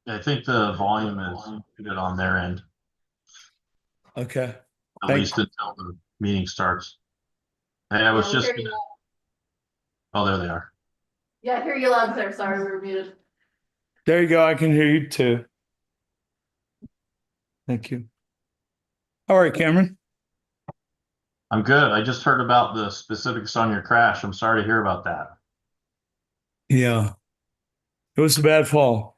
I think the volume is good on their end, Okay. at Thank least until the meeting starts. Hey, I Yeah, was we just hear you. gonna, oh, there they are. Yeah, I hear you loud and clear. Sorry, we were muted. There you go. I can hear you too. Thank you. All right, Cameron. I'm good. I just heard about the specifics on your crash. I'm sorry to hear about that. Yeah, it was a bad fall.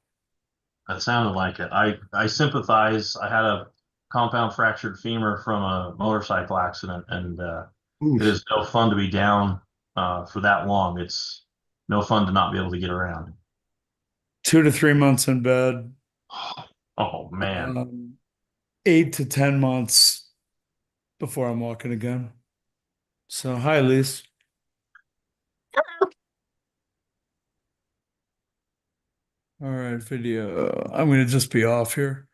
That sounded like it. I sympathize. I had a compound fractured femur from a motorcycle accident, and it is no fun to be down for that long. It's no fun to not be able to get around. 2 to 3 months in bed. Oh man. 8 to 10 months before I'm walking again. So hi, Lise. All right, video. I'm gonna just be off here.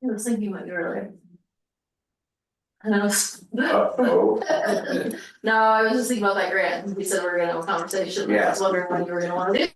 I was thinking about you earlier. And I was. Uh-oh. No, I was just thinking about that grant. We said we were gonna have a conversation. I was wondering what you were gonna wanna do.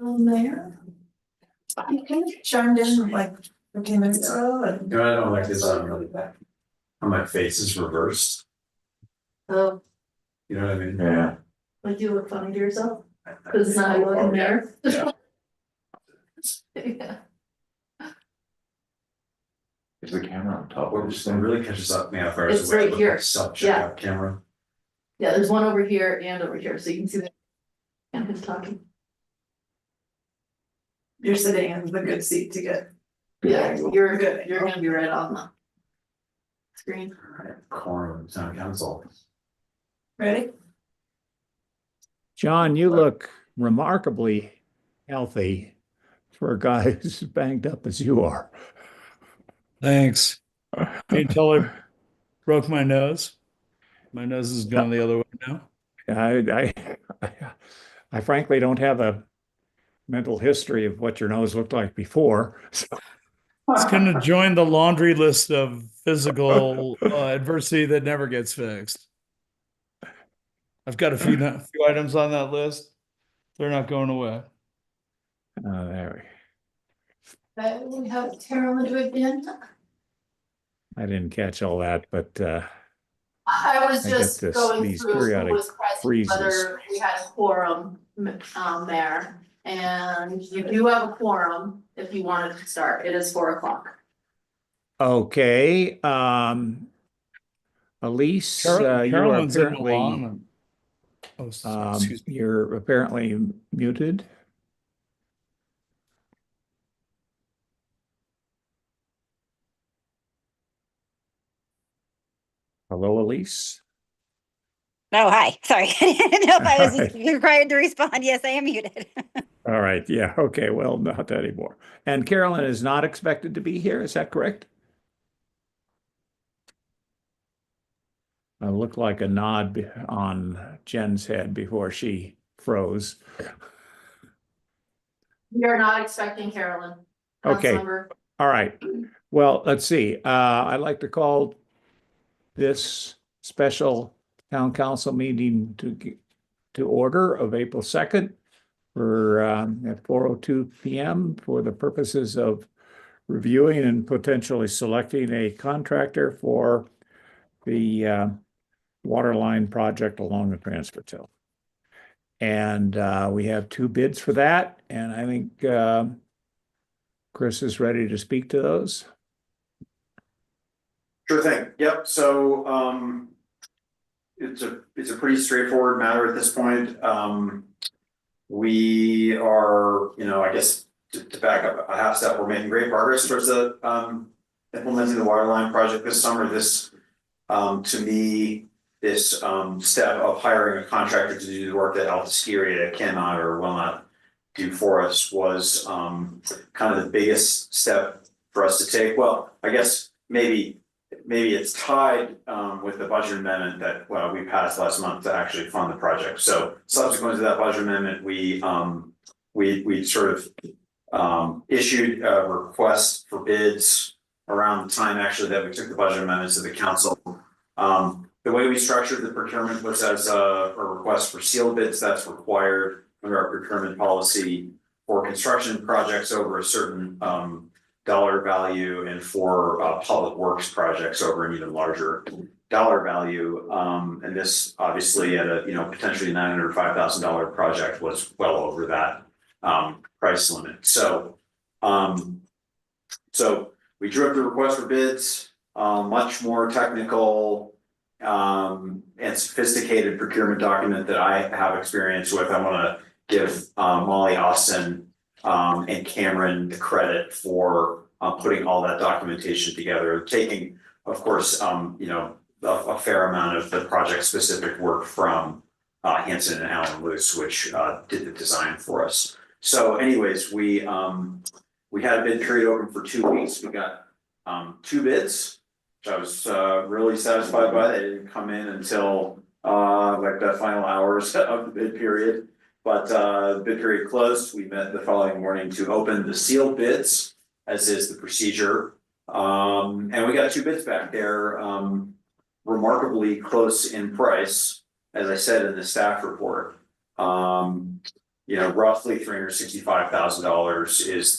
Mayor. You kind of chimed in like 15 minutes ago and. No, I don't like this, I'm really bad. My face is reversed, Oh, you know what I mean? Yeah. like you look funny to yourself, cause it's not how you look in the mirror. Yeah. Yeah. Is the camera on top? Or just, it really catches up me off guard. It's right here. Self Yeah. checkout camera. Yeah, there's one over here and over here, so you can see that. And who's talking. You're sitting in the good seat to get. Yeah, you're good. You're gonna be right on the screen. Alright, corner of town council. Ready? John, you look remarkably healthy for a guy who's as banged up as you are. Thanks. Can you tell I broke my nose? My nose has gone the other way now. I frankly don't have a mental history of what your nose looked like before. So, It's going to join the laundry list of physical adversity that never gets fixed. I've got a few items on that list. They're not going away. there We have Carolyn do it again. I didn't catch all that, but I was I get just this- going these through who periodic was present, freezes. whether we had a quorum, there. And you do have a quorum if you wanted to start. It is 4:00. okay. Elise, you are Carolyn's in apparently Milan. Oh, excuse me. you're apparently muted. Hello, Elise. Oh, hi. Sorry. I didn't know if I was Alright. required to respond. Yes, I am muted. All right. Yeah. Okay. Well, not anymore. And Carolyn is not expected to be here. Is that correct? It looked like a nod on Jen's head before she froze. We are not expecting Carolyn. Okay. Councilmember. All right. Well, let's see. I'd like to call this special town council meeting to order of April 2nd for at 4:02 p.m. for the purposes of reviewing and potentially selecting a contractor for the water line project along the transfer till. And we have 2 bids for that, and I think Chris is ready to speak to those. Sure thing. Yep. So it's a pretty straightforward matter at this point. We are, I guess to back up a half step, we're making great progress towards the implementing the water line project this summer. This to me, this step of hiring a contractor to do the work that Altiskiria cannot or will not do for us was kind of the biggest step for us to take. Well, I guess maybe it's tied with the budget amendment that we passed last month to actually fund the project. So subsequent to that budget amendment, we sort of issued a request for bids around the time actually that we took the budget amendments to the council. The way we structured the procurement was as a request for sealed bids. That's required under our procurement policy for construction projects over a certain dollar value and for public works projects over an even larger dollar value. And this obviously at a potentially $905,000 project was well over that price limit. So we drew up the request for bids, much more technical and sophisticated procurement document that I have experience with. I want to give Molly Austin and Cameron the credit for putting all that documentation together, taking, of course, a fair amount of the project specific work from Hanson and Allen Luce, which did the design for us. So anyways, we had a bid period open for 2 weeks. We got 2 bids, which I was really satisfied by. They didn't come in until like the final hours of the bid period. But the bid period closed. We met the following morning to open the sealed bids, as is the procedure. And we got 2 bids back there, remarkably close in price, as I said in the staff report. Roughly $365,000 is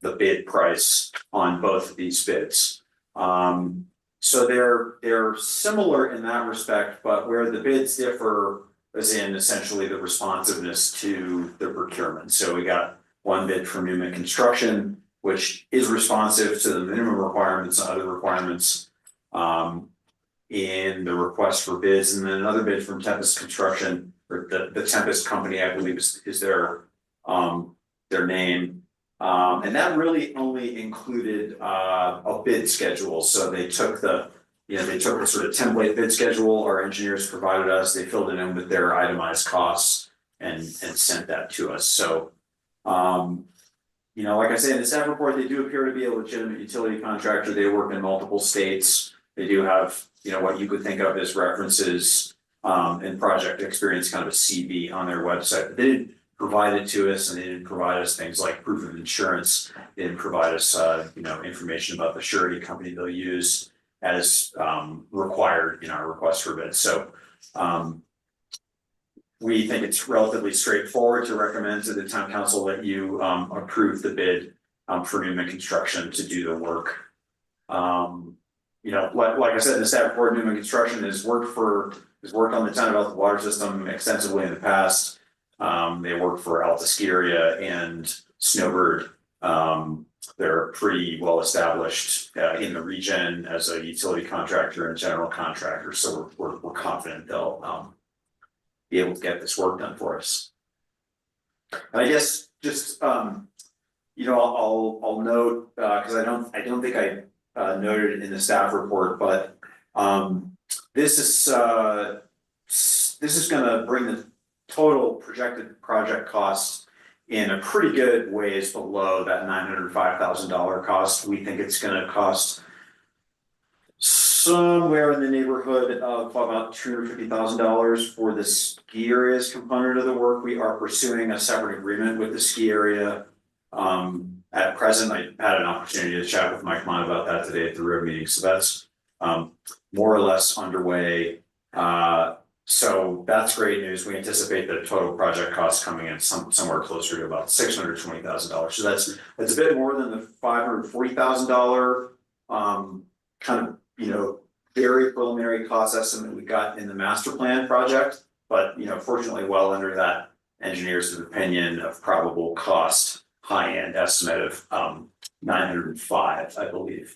the bid price on both of these bids. So they're similar in that respect, but where the bids differ is in essentially the responsiveness to the procurement. So we got 1 bid from Newman Construction, which is responsive to the minimum requirements and other requirements in the request for bids, and then another bid from Tempest Construction, or the Tempest Company, I believe is their name. And that really only included a bid schedule. So they took the sort of template bid schedule our engineers provided us. They filled it in with their itemized costs and sent that to us. So You know, like I say, in the staff report, they do appear to be a legitimate utility contractor. They work in multiple states. They do have, you know, what you could think of as references and project experience, kind of a CV on their website. But they didn't provide it to us, and they didn't provide us things like proof of insurance. They didn't provide us, you know, information about the surety company they'll use as required in our request for bid. So we think it's relatively straightforward to recommend to the town council that you approve the bid for Newman Construction to do the work. You know, like I said, the staff report, Newman Construction has worked on the town of Alta water system extensively in the past. They work for Alta Ski Area and Snowbird. They're pretty well established in the region as a utility contractor and general contractor, so we're confident they'll be able to get this work done for us. And I guess just you know, I'll note because I don't think I noted it in the staff report, but this is going to bring the total projected project cost in a pretty good ways below that $905,000 cost. We think it's going to cost somewhere in the neighborhood of about $250,000 for the ski areas component of the work. We are pursuing a separate agreement with the ski area. At present, I had an opportunity to chat with Mike Mon about that today at the road meeting, so that's more or less underway. So that's great news. We anticipate the total project cost coming in somewhere closer to about $620,000. So that's a bit more than the $540,000 kind of, you know, very preliminary cost estimate we got in the master plan project, but you know, fortunately well under that engineer's opinion of probable cost high-end estimate of 905, I believe.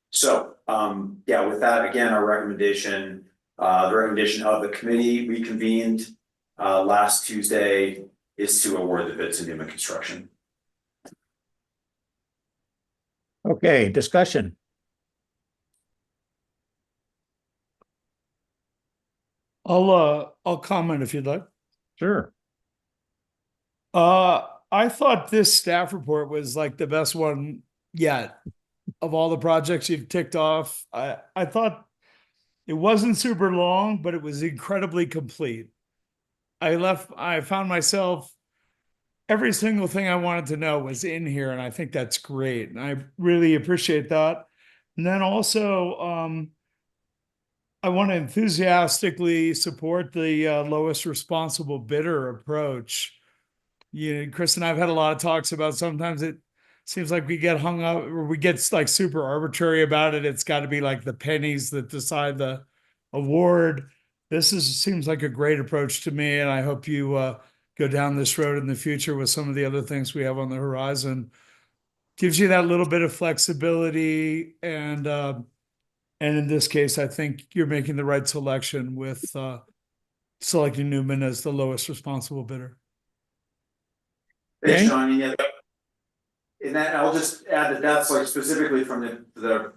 So yeah, with that, again, our recommendation, the recommendation of the committee reconvened last Tuesday is to award the bid to Newman Construction. Okay, discussion. I'll comment if you'd like. Sure. I thought this staff report was like the best one yet of all the projects you've ticked off. I thought it wasn't super long, but it was incredibly complete. I found myself, every single thing I wanted to know was in here, and I think that's great. And I really appreciate that. And then also, I want to enthusiastically support the lowest responsible bidder approach. You know, Chris and I've had a lot of talks about, sometimes it seems like we get hung up, or we get like super arbitrary about it. It's got to be like the pennies that decide the award. Seems like a great approach to me, and I hope you go down this road in the future with some of the other things we have on the horizon. Gives you that little bit of flexibility, and in this case, I think you're making the right selection with selecting Newman as the lowest responsible bidder. Thanks, Okay. John. Yeah. And that, I'll just add that that's like specifically from the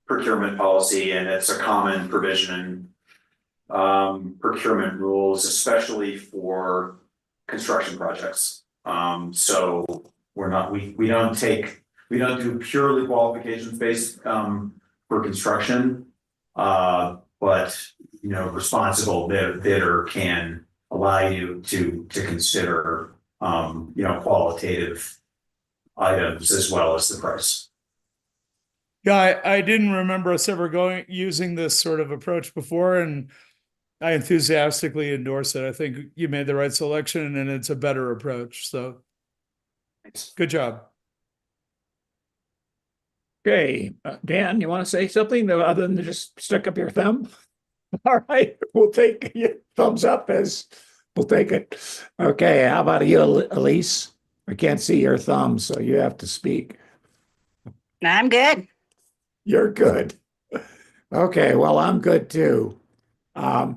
procurement policy, and it's a common provision in procurement rules, especially for construction projects. So we don't do purely qualifications based for construction, but you know, responsible bidder can allow you to consider you know, qualitative items as well as the price. Yeah, I didn't remember us ever using this sort of approach before, and I enthusiastically endorse it. I think you made the right selection, and it's a better approach. So, Thanks. good job. Okay, Dan, you want to say something other than to just stick up your thumb? All right, we'll take your thumbs up as we'll take it. Okay, how about you, Elise? I can't see your thumb, so you have to speak. I'm good. You're good. Okay, well, I'm good too. I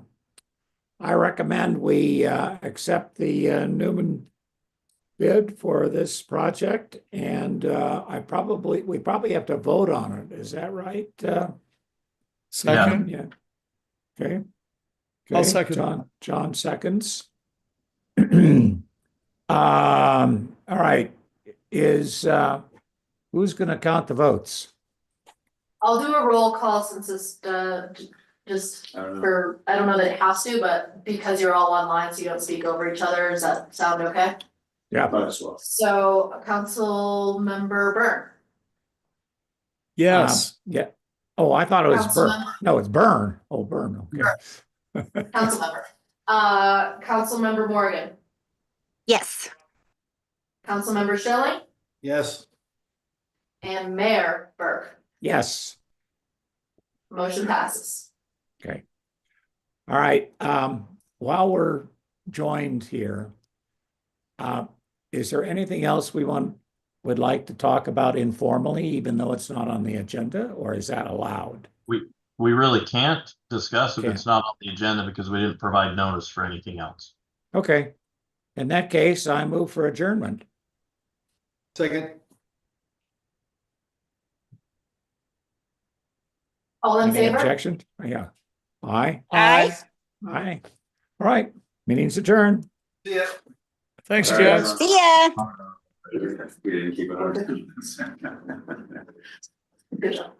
recommend we accept the Newman bid for this project, and we probably have to vote on it. Is that right? Second. Yeah. Okay. I'll Okay, second. John seconds. All right, who's gonna count the votes? I'll do a roll call since it's, just I don't know. for, I don't know that it has to, but because you're all online, so you don't speak over each other, does that sound okay? Yeah, Might as well. So, Councilmember Byrne. Yes. yeah. Oh, I thought it was Burn. Councilmember- No, it's Burn. Oh, Burn, okay. Councilmember. Councilmember Morgan, Yes. Councilmember Schilling, Yes. and Mayor Burke. Yes, Motion passes. okay. All right, while we're joined here, is there anything else would like to talk about informally, even though it's not on the agenda, or is that allowed? We really can't discuss if Can't. it's not on the agenda because we didn't provide notice for anything else. Okay, in that case, I move for adjournment. Second. All in Any favor? objection? Yeah. Aye, Aye. aye. All right, meeting's adjourned. See ya. Thanks, All right, Jack. everyone. See ya. We didn't keep it on. Good job.